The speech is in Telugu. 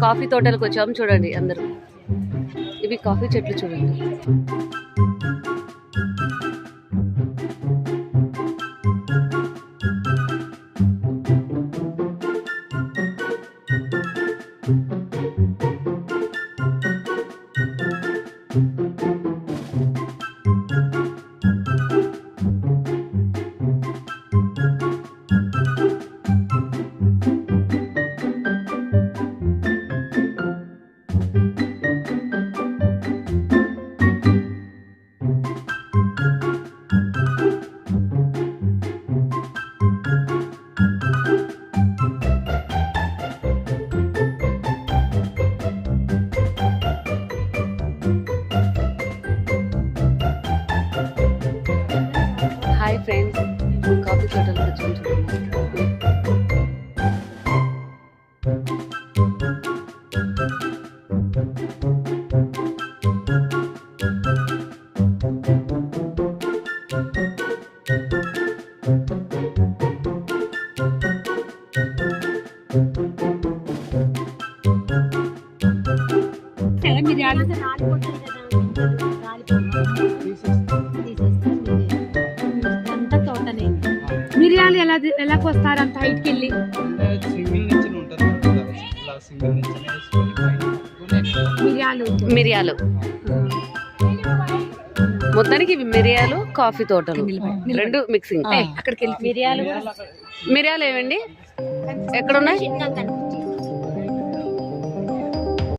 కాఫీ తోటలకు వచ్చాము చూడండి అందరూ. ఇవి కాఫీ చెట్లు చూడండి. హాయ్ ఫ్రెండ్స్, కాఫీ తోటలకు వచ్చాము చూడండి. మిరియాలు ఎలా కోస్తారు అంత హైట్కి వెళ్ళి? మిరియాలు మొత్తానికి ఇవి మిరియాలు, కాఫీ తోటలు రెండు మిక్సింగ్. అక్కడికి వెళ్ళి మిరియాలు ఏవండి ఎక్కడ ఉన్నాయి?